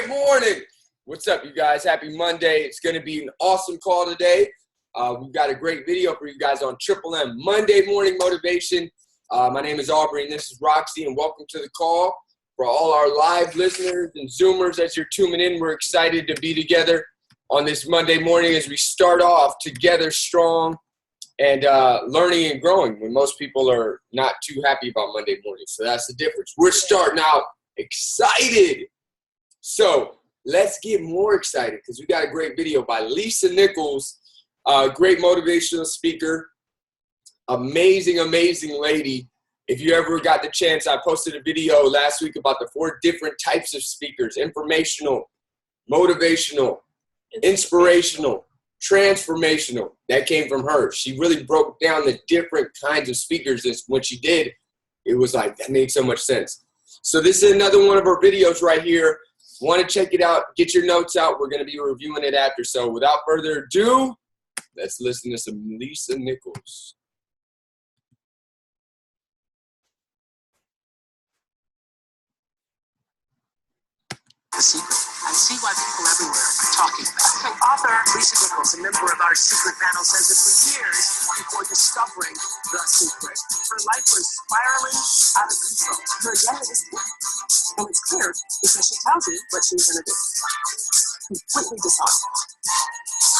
Great morning. What's up, you guys? Happy Monday. It's going to be an awesome call today. We've got a great video for you guys on Triple M Monday Morning Motivation. My name is Aubrey, and this is Roxy, and welcome to the call. For all our live listeners and Zoomers, as you're tuning in, we're excited to be together on this Monday morning as we start off together strong and learning and growing when most people are not too happy about Monday mornings. So that's the difference. We're starting out excited. So let's get more excited because we got a great video by Nichols, great motivational speaker, amazing, amazing lady. If you ever got the chance, I posted a video last week about the 4 different types of speakers: informational, motivational, inspirational, transformational. That came from her. She really broke down the different kinds of speakers. And when she did, it was like, that made so much sense. So this is another one of our videos right here. Want to check it out? Get your notes out. We're going to be reviewing it after. So without further ado, let's listen to some Nichols. The secret. I see why people everywhere are talking about it. Okay, author Nichols, a member of our secret panel, says that for years before discovering the secret, her life was spiraling out of control. Her agenda is clear, and it's clear because she tells you what she's going to do. Completely dishonest.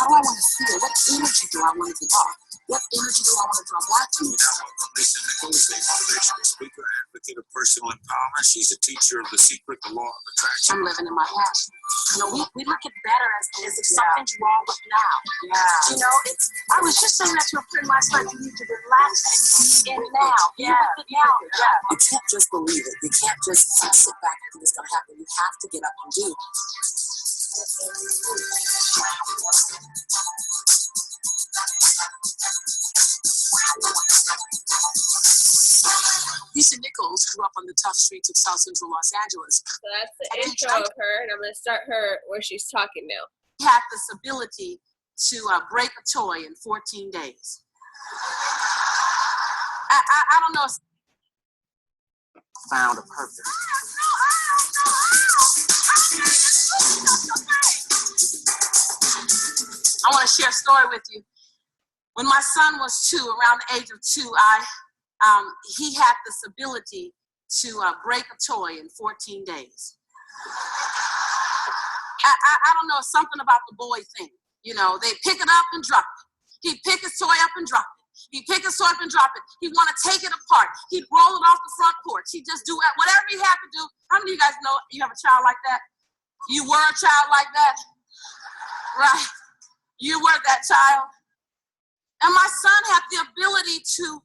How do I want to feel? What energy do I want to give off? What energy do I want to draw back to me? Nichols, a motivational speaker, advocate of personal empowerment. She's a teacher of The Secret, the Law of Attraction. I'm living in my passion. You know, we look at better as if something's wrong with now. Yeah. You know, I was just saying that to a friend last night. You need to relax and be in now. Yeah. You can't just believe it. You can't just sit back and think it's going to happen. You have to get up and do it. Nichols grew up on the tough streets of South Central Los Angeles. So that's the intro of her, and I'm going to start her where she's talking now. He had this ability to break a toy in 14 days. I don't know. Found a purpose. I want to share a story with you. When my son was 2, around the age of 2, he had this ability to break a toy in 14 days. I don't know, something about the boy thing. You know, they pick it up and drop it. He'd pick his toy up and drop it. He'd pick his toy up and drop it. He'd want to take it apart. He'd roll it off the front porch. He'd just do whatever he had to do. How many of you guys know you have a child like that? You were a child like that? Right. You were that child. And my son had the ability to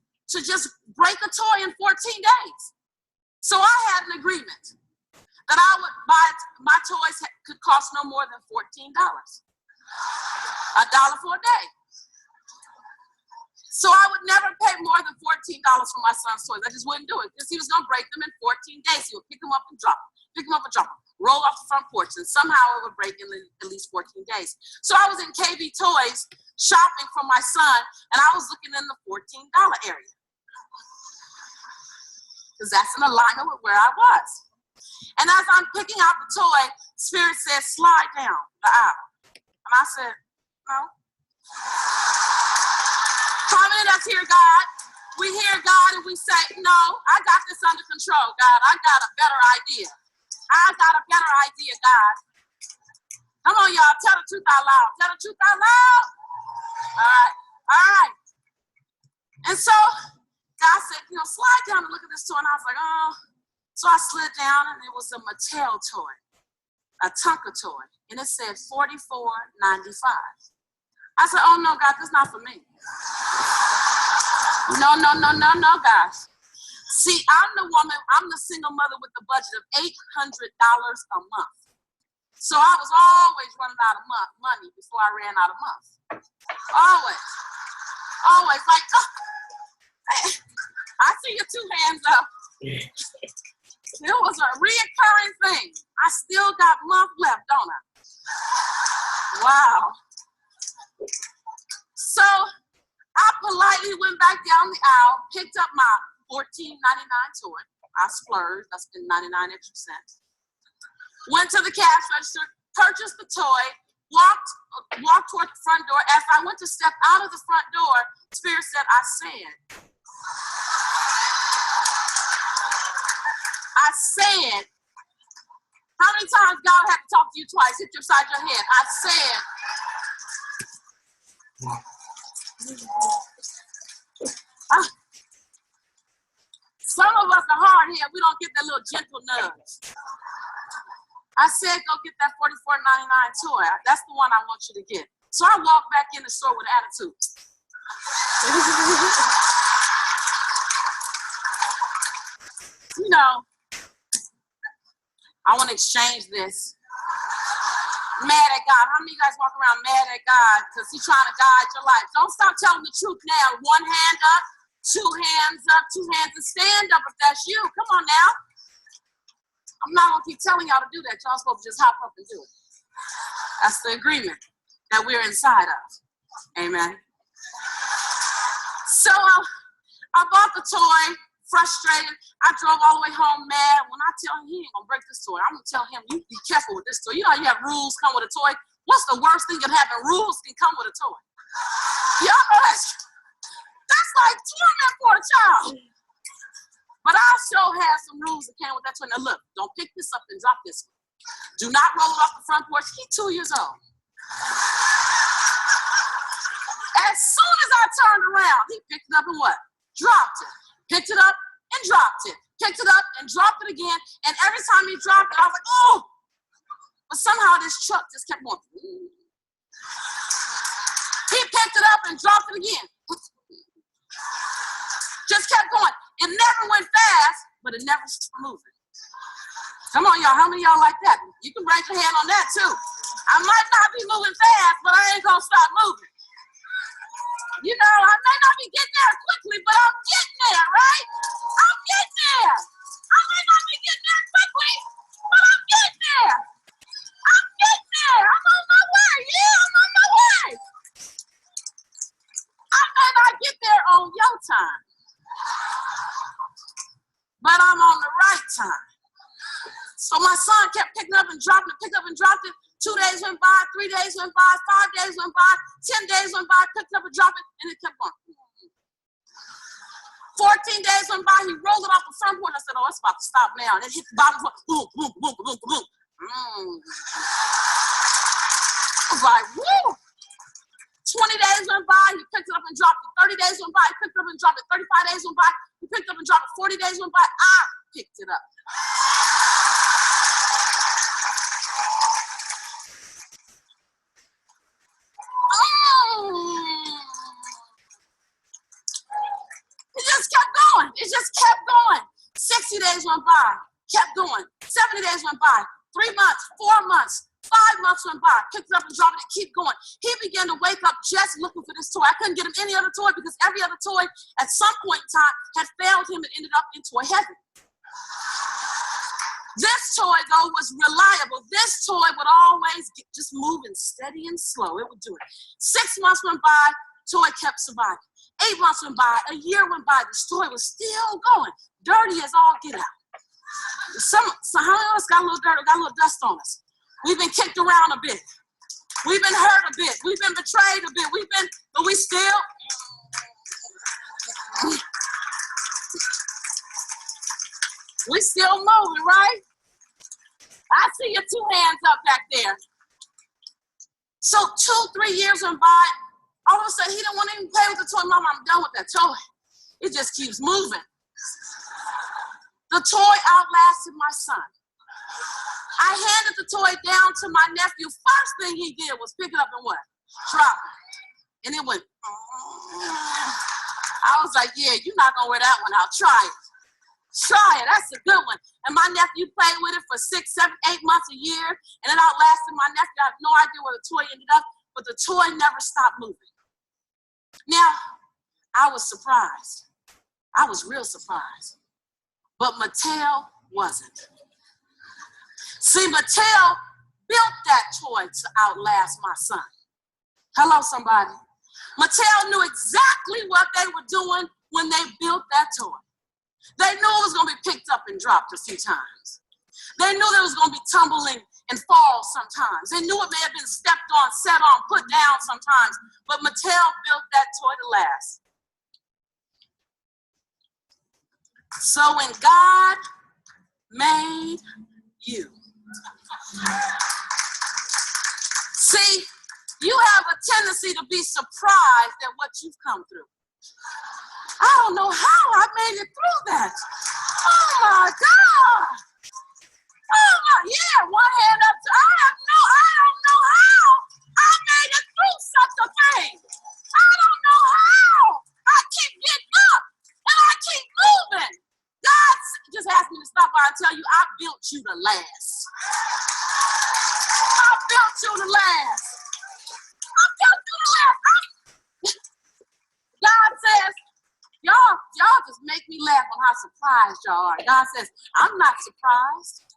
just break a toy in 14 days. So I had an agreement that I would buy, my toys could cost no more than $14. $1 for a day. So I would never pay more than $14 for my son's toys. I just wouldn't do it because he was going to break them in 14 days. He would pick them up and drop them, pick them up and drop them, roll off the front porch, and somehow it would break in at least 14 days. So I was in KB Toys shopping for my son, and I was looking in the $14 area because that's in alignment with where I was. And as I'm picking out the toy, Spirit said, slide down the aisle. And I said, no. How many of us hear God? We hear God and we say, no, I got this under control, God. I got a better idea. I got a better idea, God. Come on, y'all. Tell the truth out loud. Tell the truth out loud. All right. And so God said, slide down and look at this toy. And I was like, oh. So I slid down, and it was a Mattel toy, a Tonka toy. And it said $44.95. I said, oh, no, God, this is not for me. No, guys. See, I'm the single mother with the budget of $800 a month. So I was always running out of money before I ran out of money. Always. Like, I see your 2 hands up. It was a reoccurring thing. I still got a month left, don't I? Wow. So I politely went back down the aisle, picked up my $14.99 toy. I splurged. I spent 99 extra cents. went to the cash register, purchased the toy, walked toward the front door. As I went to step out of the front door, Spirit said, I said, how many times God had to talk to you twice? Hit you upside your head. I said, some of us are hard here. We don't get that little gentle nudge. I said, go get that $44.99 toy. That's the one I want you to get. So I walked back in the store with attitude. You know, I want to exchange this. Mad at God. How many of you guys walk around mad at God because he's trying to guide your life? Don't stop telling the truth now. One hand up, two hands up, two hands and stand up if that's you. Come on now. I'm not going to keep telling y'all to do that. Y'all supposed to just hop up and do it. That's the agreement that we're inside of. Amen. So I bought the toy, frustrated. I drove all the way home mad. When I tell him he ain't going to break this toy, I'm going to tell him, you be careful with this toy. You know how you have rules come with a toy? What's the worst thing that can happen? Rules can come with a toy. Y'all know that's like torment for a child. But I sure had some rules that came with that toy. Now look, don't pick this up and drop this one. Do not roll it off the front porch. He's 2 years old. As soon as I turned around, he picked it up and what? Dropped it. Picked it up and dropped it. Picked it up and dropped it again. And every time he dropped it, I was like, oh! But somehow this truck just kept going. He picked it up and dropped it again. Just kept going. It never went fast, but it never stopped moving. Come on, y'all. How many of y'all like that? You can raise your hand on that, too. I might not be moving fast, but I ain't going to stop moving. You know, I may not be getting there quickly, but I'm getting there, right? I'm getting there. I may not be getting there quickly, but I'm getting there. I'm getting there. I'm on my way. Yeah, I'm on my way. I may not get there on your time, but I'm on the right time. So my son kept picking up and dropping it, picked up and dropped it. 2 days went by, 3 days went by, 5 days went by, 10 days went by, picked up and dropped it, and it kept going. 14 days went by, he rolled it off the front porch. I said, oh, it's about to stop now. And it hit the bottom floor, boom, boom, boom, boom, boom. I was like, woo! 20 days went by, he picked it up and dropped it. 30 days went by, he picked it up and dropped it. 35 days went by, he picked it up and dropped it. 40 days went by, I picked it up. It just kept going. It just kept going. 60 days went by, kept going. 70 days went by, 3 months, 4 months, 5 months went by, picked it up and dropped it, keep going. He began to wake up just looking for this toy. I couldn't get him any other toy because every other toy at some point in time had failed him and ended up into a heaven. This toy, though, was reliable. This toy would always get just moving steady and slow. It would do it. 6 months went by, toy kept surviving. 8 months went by, a year went by, this toy was still going. Dirty as all get out. So how many of us got a little dirt, got a little dust on us? We've been kicked around a bit. We've been hurt a bit. We've been betrayed a bit. But we still. We still moving, right? I see your 2 hands up back there. So 2, 3 years went by. All of a sudden, he didn't want to even play with the toy. Mama, I'm done with that toy. It just keeps moving. The toy outlasted my son. I handed the toy down to my nephew. First thing he did was pick it up and what? Drop it. And it went. I was like, yeah, you're not going to wear that one out. Try it. Try it. That's a good one. And my nephew played with it for 6, 7, 8 months, a year. And it outlasted my nephew. I have no idea where the toy ended up, but the toy never stopped moving. Now, I was surprised. I was real surprised. But Mattel wasn't. See, Mattel built that toy to outlast my son. Hello, somebody. Mattel knew exactly what they were doing when they built that toy. They knew it was going to be picked up and dropped a few times. They knew there was going to be tumbling and falls sometimes. They knew it may have been stepped on, set on, put down sometimes. But Mattel built that toy to last. So when God made you, see, you have a tendency to be surprised at what you've come through. I don't know how I made it through that. Oh my God. Oh my, yeah, one hand up to, I don't know how I made it through such a thing. I don't know how. I keep getting up and I keep moving. God just asked me to stop by and tell you, I built you to last. I built you to last. I built you to last. God says, y'all just make me laugh on how surprised y'all are. God says, I'm not surprised.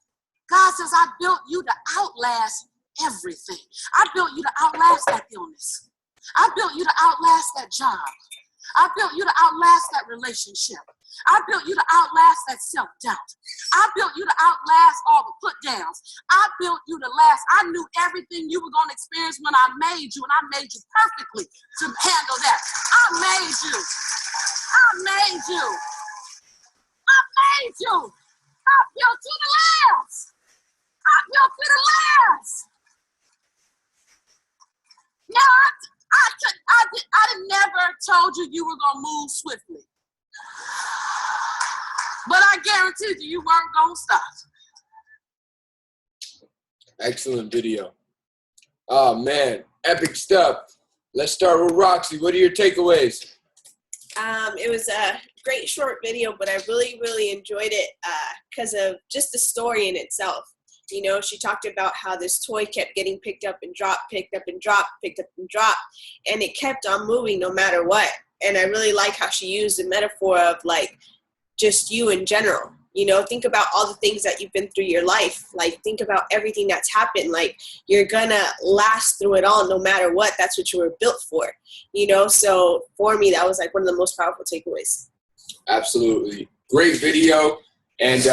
God says, I built you to outlast everything. I built you to outlast that illness. I built you to outlast that job. I built you to outlast that relationship. I built you to outlast that self-doubt. I built you to outlast all the put-downs. I built you to last. I knew everything you were going to experience when I made you, and I made you perfectly to handle that. I made you. I made you. I made you. I built you to last. I built you to last. Now, I never told you were going to move swiftly. But I guaranteed you weren't going to stop. Excellent video. Oh, man. Epic stuff. Let's start with Roxy. What are your takeaways? It was a great short video, but I really, really enjoyed it because of just the story in itself. You know, she talked about how this toy kept getting picked up and dropped, picked up and dropped, picked up and dropped, and it kept on moving no matter what. And I really like how she used the metaphor of, like, just you in general. You know, think about all the things that you've been through your life. Like, think about everything that's happened. Like, you're gonna last through it all no matter what. That's what you were built for, you know? So for me, that was like one of the most powerful takeaways. Absolutely. Great video. And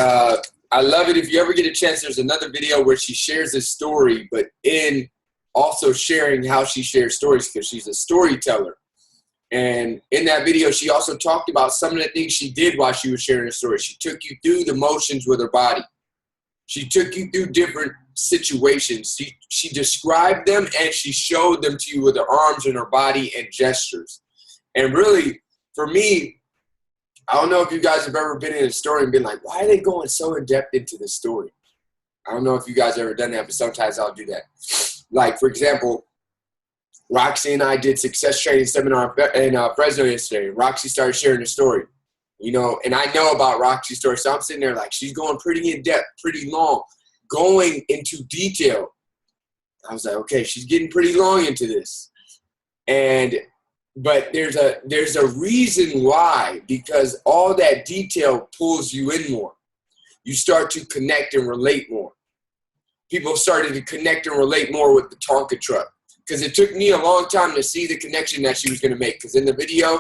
I love it. If you ever get a chance, there's another video where she shares a story, but in also sharing how she shares stories, because she's a storyteller. And in that video, she also talked about some of the things she did while she was sharing her story. She took you through the motions with her body. She took you through different situations. She described them and she showed them to you with her arms and her body and gestures. And really, for me, I don't know if you guys have ever been in a story and been like, why are they going so in depth into this story? I don't know if you guys have ever done that, but sometimes I'll do that. Like, for example, Roxy and I did success training seminar in Fresno yesterday. Roxy started sharing the story, you know, and I know about Roxy's story. So I'm sitting there like, she's going pretty in depth, pretty long, going into detail. I was like, okay, she's getting pretty long into this. But there's a reason why, because all that detail pulls you in more. You start to connect and relate more. People started to connect and relate more with the Tonka truck. Because it took me a long time to see the connection that she was going to make. Because in the video,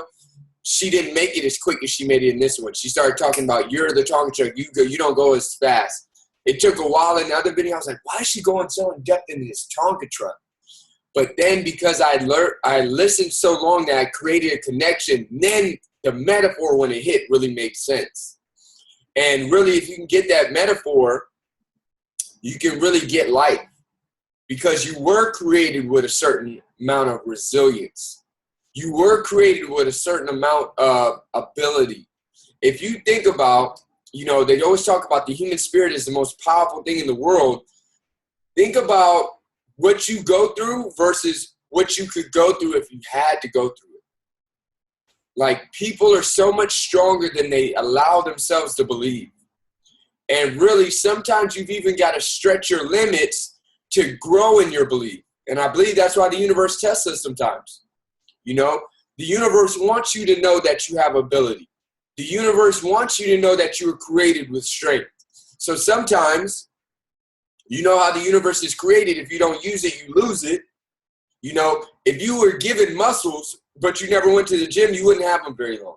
she didn't make it as quick as she made it in this one. She started talking about, you're the Tonka truck. You don't go as fast. It took a while in the other video. I was like, why is she going so in depth into this Tonka truck? But then because I listened so long that I created a connection, then the metaphor when it hit really made sense. And really, if you can get that metaphor, you can really get life. Because you were created with a certain amount of resilience. You were created with a certain amount of ability. If you think about, you know, they always talk about the human spirit is the most powerful thing in the world. Think about what you go through versus what you could go through if you had to go through it. Like, people are so much stronger than they allow themselves to believe. And really, sometimes you've even got to stretch your limits to grow in your belief. And I believe that's why the universe tests us sometimes. You know, the universe wants you to know that you have ability. The universe wants you to know that you were created with strength. So sometimes, you know how the universe is created. If you don't use it, you lose it. You know, if you were given muscles, but you never went to the gym, you wouldn't have them very long.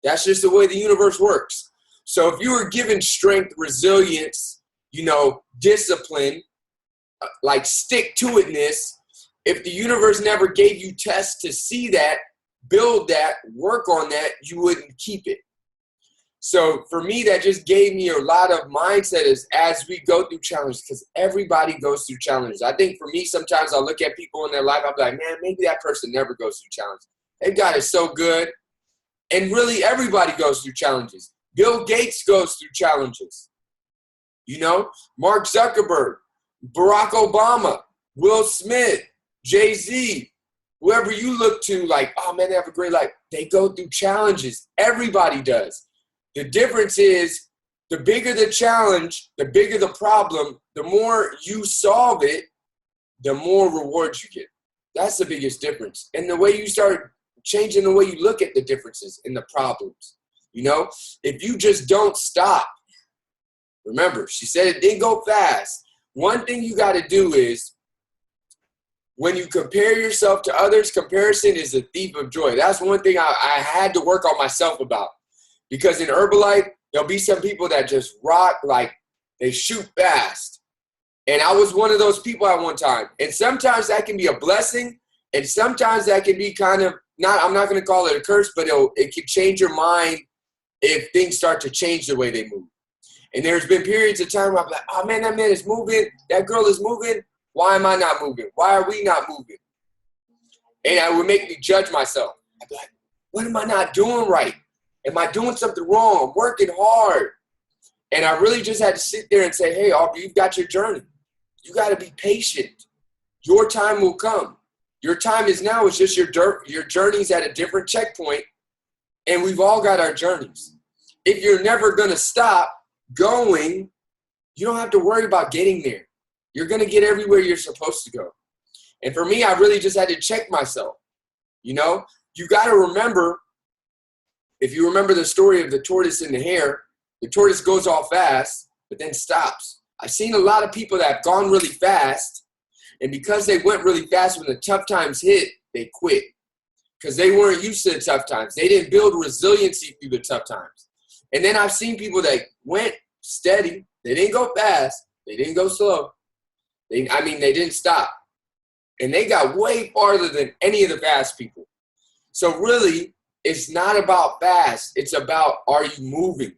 That's just the way the universe works. So if you were given strength, resilience, discipline, like stick-to-itness, if the universe never gave you tests to see that, build that, work on that, you wouldn't keep it. So for me, that just gave me a lot of mindset as we go through challenges, because everybody goes through challenges. I think for me, sometimes I'll look at people in their life, I'll be like, man, maybe that person never goes through challenges. They've got it so good. And really, everybody goes through challenges. Bill Gates goes through challenges. Mark Zuckerberg, Barack Obama, Will Smith, Jay-Z, whoever you look to, like, oh man, they have a great life. They go through challenges. Everybody does. The difference is, the bigger the challenge, the bigger the problem, the more you solve it, the more rewards you get. That's the biggest difference. And the way you start changing the way you look at the differences and the problems. If you just don't stop, remember, she said it didn't go fast. One thing you got to do is, when you compare yourself to others, comparison is a thief of joy. That's one thing I had to work on myself about. Because in Herbalife, there'll be some people that just rock, like they shoot fast. And I was one of those people at one time. And sometimes that can be a blessing. And sometimes that can be kind of, I'm not going to call it a curse, but it can change your mind if things start to change the way they move. And there's been periods of time where I'm like, oh man, that man is moving. That girl is moving. Why am I not moving? Why are we not moving? And it would make me judge myself. I'd be like, what am I not doing right? Am I doing something wrong? I'm working hard. And I really just had to sit there and say, hey, Aubrey, you've got your journey. You got to be patient. Your time will come. Your time is now. It's just your journey's at a different checkpoint. And we've all got our journeys. If you're never going to stop going, you don't have to worry about getting there. You're going to get everywhere you're supposed to go. And for me, I really just had to check myself. You got to remember, if you remember the story of the tortoise and the hare, the tortoise goes all fast, but then stops. I've seen a lot of people that have gone really fast, and because they went really fast when the tough times hit, they quit. Because they weren't used to the tough times. They didn't build resiliency through the tough times. And then I've seen people that went steady. They didn't go fast. They didn't go slow. They didn't stop. And they got way farther than any of the fast people. So really, it's not about fast. It's about, are you moving?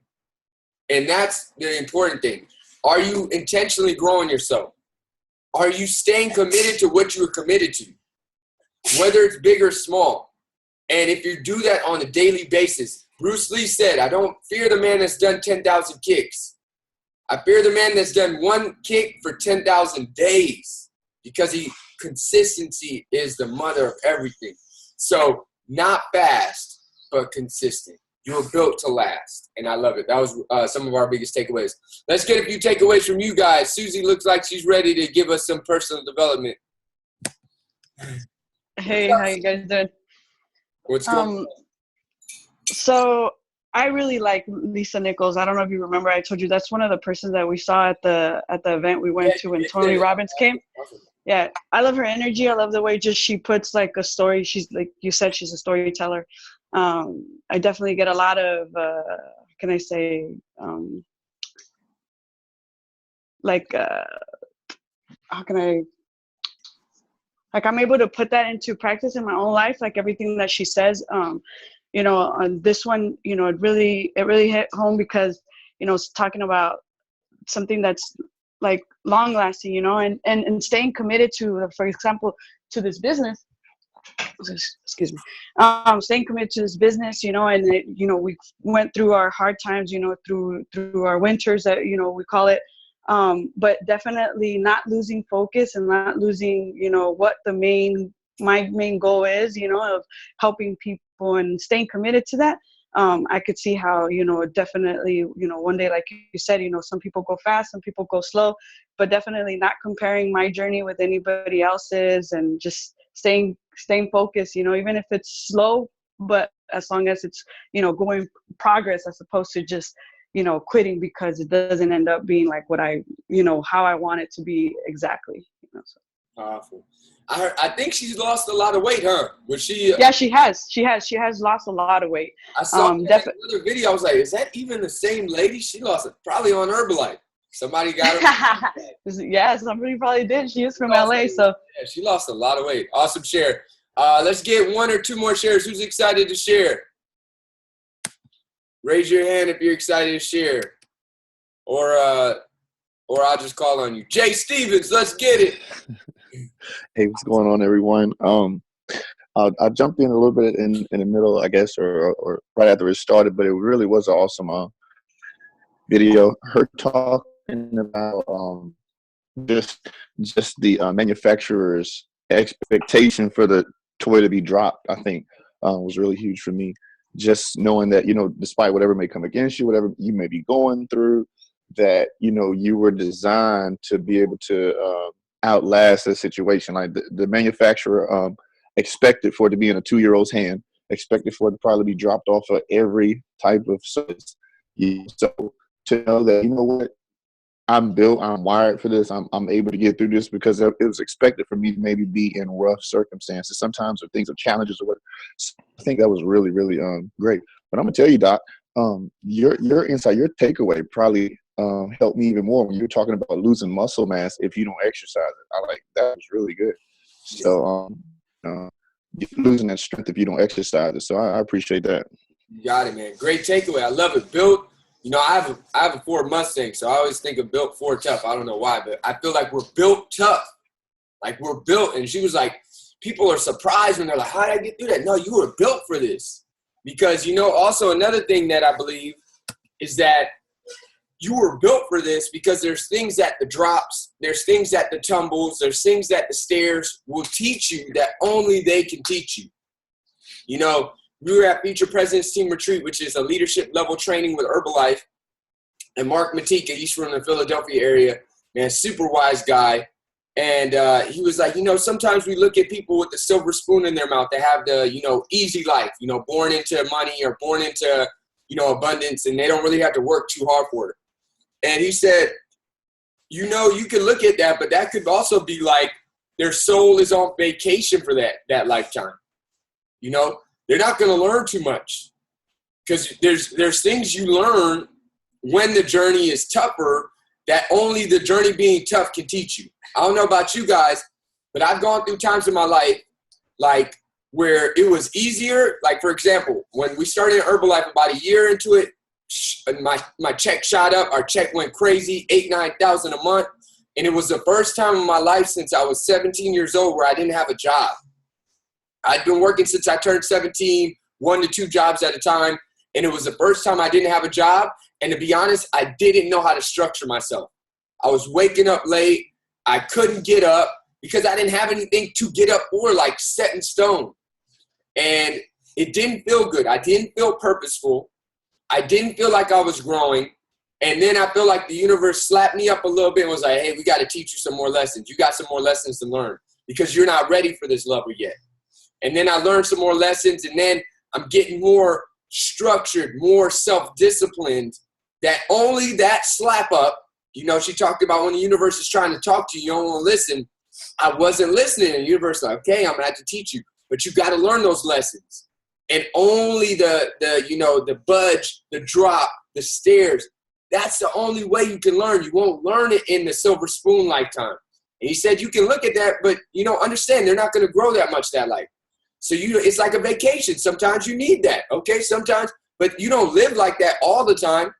And that's the important thing. Are you intentionally growing yourself? Are you staying committed to what you're committed to? Whether it's big or small. And if you do that on a daily basis, Bruce Lee said, I don't fear the man that's done 10,000 kicks. I fear the man that's done one kick for 10,000 days, because consistency is the mother of everything. So not fast, but consistent. You were built to last, and I love it. That was some of our biggest takeaways. Let's get a few takeaways from you guys. Susie looks like she's ready to give us some personal development. Hey, how you guys doing? What's going on? So I really like Lisa Nichols. I don't know if you remember, I told you that's one of the persons that we saw at the event we went to when Tony Robbins came. Yeah, I love her energy. I love the way just she puts like a story. She's, like you said, she's a storyteller. I definitely get a lot of, can I say, how can I, like I'm able to put that into practice in my own life, like everything that she says. On this one, it really hit home because, it's talking about something that's like long lasting, and staying committed to, for example, to this business. Excuse me. Staying committed to this business, and we went through our hard times, through our winters that, we call it. But definitely not losing focus and not losing, what my main goal is, of helping people and staying committed to that. I could see how, definitely, one day, like you said, some people go fast, some people go slow, but definitely not comparing my journey with anybody else's and just staying focused, even if it's slow, but as long as it's, going progress as opposed to just, quitting because it doesn't end up being like what I, how I want it to be exactly. So. Powerful. I think she's lost a lot of weight, huh? Was she? Yeah, she has. She has lost a lot of weight. I saw another video. I was like, is that even the same lady? She lost it probably on Herbalife. Somebody got her. Yeah, somebody probably did. She is from LA, so. Yeah, she lost a lot of weight. Awesome share. Let's get 1 or 2 more shares. Who's excited to share? Raise your hand if you're excited to share. Or I'll just call on you. Jay Stevens, let's get it. Hey, what's going on, everyone? I jumped in a little bit in the middle, I guess, or right after it started, but it really was an awesome video. Her talking about just the manufacturer's expectation for the toy to be dropped, I think, was really huge for me. Just knowing that, despite whatever may come against you, whatever you may be going through, that, you were designed to be able to outlast the situation. Like the manufacturer expected for it to be in a 2-year-old's hand, expected for it to probably be dropped off of every type of service. So to know that, what, I'm built, I'm wired for this, I'm able to get through this because it was expected for me to maybe be in rough circumstances. Sometimes or things of challenges or what. So I think that was really, really great. But I'm gonna tell you, Doc, your insight, your takeaway probably helped me even more when you're talking about losing muscle mass if you don't exercise it. I like that was really good. So you're losing that strength if you don't exercise it. So I appreciate that. You got it, man. Great takeaway. I love it. Built. I have a Ford Mustang, so I always think of built Ford tough. I don't know why, but I feel like we're built tough. Like we're built. And she was like, people are surprised when they're like, how did I get through that? No, you were built for this. Because, also another thing that I believe is that you were built for this because there's things that the drops, there's things that the tumbles, there's things that the stairs will teach you that only they can teach you. We were at Future Presidents Team Retreat, which is a leadership level training with Herbalife. And Mark Matika, he's from the Philadelphia area, man, super wise guy. And he was like, sometimes we look at people with the silver spoon in their mouth that have the, easy life, born into money or born into, abundance, and they don't really have to work too hard for it. And he said, you can look at that, but that could also be like their soul is on vacation for that lifetime. They're not going to learn too much because there's things you learn when the journey is tougher that only the journey being tough can teach you. I don't know about you guys, but I've gone through times in my life like where it was easier. Like, for example, when we started Herbalife about a year into it, my check shot up. Our check went crazy, $8,000-9,000 a month. And it was the first time in my life since I was 17 years old where I didn't have a job. I'd been working since I turned 17, 1 to 2 jobs at a time. And it was the first time I didn't have a job. And to be honest, I didn't know how to structure myself. I was waking up late. I couldn't get up because I didn't have anything to get up for, like set in stone. And it didn't feel good. I didn't feel purposeful. I didn't feel like I was growing. And then I feel like the universe slapped me up a little bit and was like, hey, we got to teach you some more lessons. You got some more lessons to learn because you're not ready for this level yet. And then I learned some more lessons, and then I'm getting more structured, more self-disciplined, that only that slap up, she talked about when the universe is trying to talk to you, you don't want to listen. I wasn't listening, and the universe was like, okay, I'm going to have to teach you, but you got to learn those lessons. And only the budge, the drop, the stairs, that's the only way you can learn. You won't learn it in the silver spoon lifetime. And he said you can look at that, but, understand they're not going to grow that much that life. So it's like a vacation. Sometimes you need that, okay? Sometimes, but you don't live like that all the time.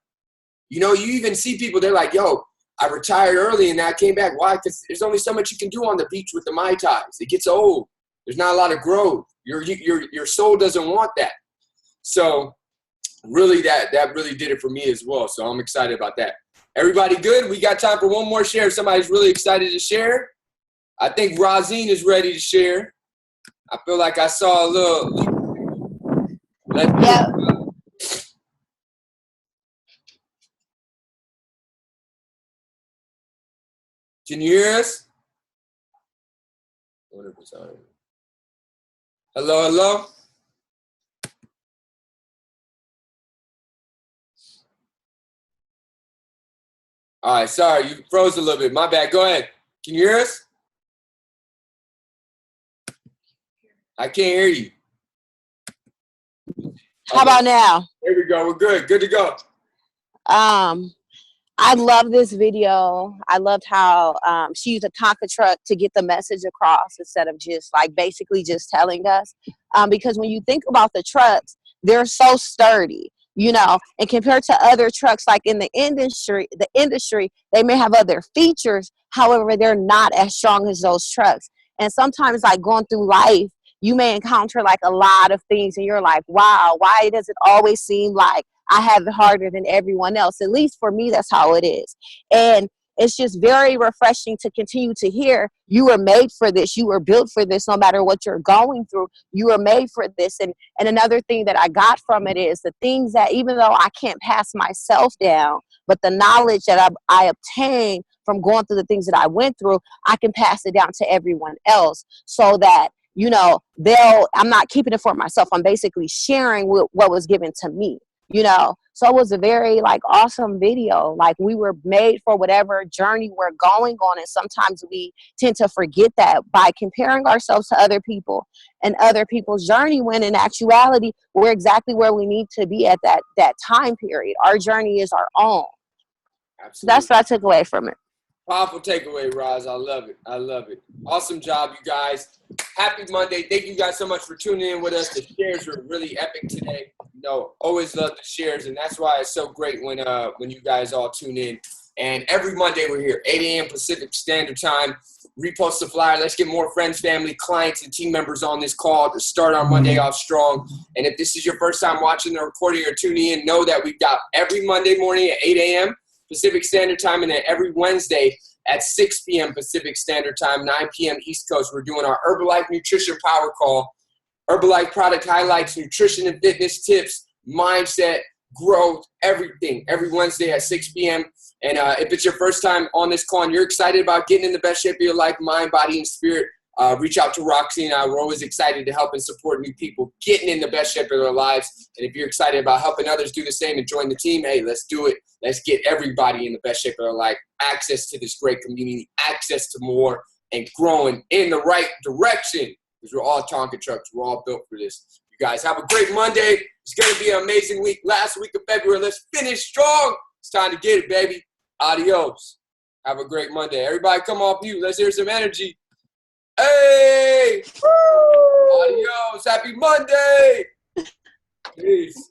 You even see people, they're like, yo, I retired early and I came back. Why? Because there's only so much you can do on the beach with the Mai Tais. It gets old. There's not a lot of growth. Your soul doesn't want that. So really that really did it for me as well. So I'm excited about that. Everybody good? We got time for one more share. Somebody's really excited to share. I think Rosine is ready to share. I feel like I saw a little. Yeah. Can you hear us? Hello? All right, sorry, you froze a little bit. My bad. Go ahead. Can you hear us? I can't hear you. How about now? There we go. We're good. Good to go. I love this video. I loved how she used a Tonka truck to get the message across instead of just like basically just telling us. Because when you think about the trucks, they're so sturdy, you know, and compared to other trucks like in the industry, they may have other features. However, they're not as strong as those trucks. And sometimes like going through life, you may encounter like a lot of things and you're like, wow, why does it always seem like I have it harder than everyone else? At least for me, that's how it is. And it's just very refreshing to continue to hear you were made for this. You were built for this. No matter what you're going through, you were made for this. And another thing that I got from it is the things that even though I can't pass myself down, but the knowledge that I obtained from going through the things that I went through, I can pass it down to everyone else so that, you know, I'm not keeping it for myself. I'm basically sharing what was given to me, you know. So it was a very like awesome video. Like we were made for whatever journey we're going on. And sometimes we tend to forget that by comparing ourselves to other people and other people's journey, when in actuality, we're exactly where we need to be at that time period. Our journey is our own. Absolutely. That's what I took away from it. Powerful takeaway, Roz. I love it. I love it. Awesome job, you guys. Happy Monday. Thank you guys so much for tuning in with us. The shares were really epic today. You know, always love the shares, and that's why it's so great when you guys all tune in. And every Monday we're here, 8 a.m. Pacific Standard Time. Repost the flyer. Let's get more friends, family, clients, and team members on this call to start our Monday off strong. And if this is your first time watching the recording or tuning in, know that we've got every Monday morning at 8 a.m. Pacific Standard Time, and then every Wednesday at 6 p.m. Pacific Standard Time, 9 p.m. East Coast, we're doing our Herbalife Nutrition Power Call. Herbalife product highlights, nutrition and fitness tips, mindset, growth, everything, every Wednesday at 6 p.m. And if it's your first time on this call and you're excited about getting in the best shape of your life, mind, body, and spirit, reach out to Roxy and I. We're always excited to help and support new people getting in the best shape of their lives. And if you're excited about helping others do the same and join the team, hey, let's do it. Let's get everybody in the best shape of their life, access to this great community, access to more, and growing in the right direction. Because we're all Tonka trucks. We're all built for this. You guys have a great Monday. It's going to be an amazing week. Last week of February. Let's finish strong. It's time to get it, baby. Adios. Have a great Monday. Everybody come off mute. Let's hear some energy. Hey! Woo! Adios. Happy Monday. Peace.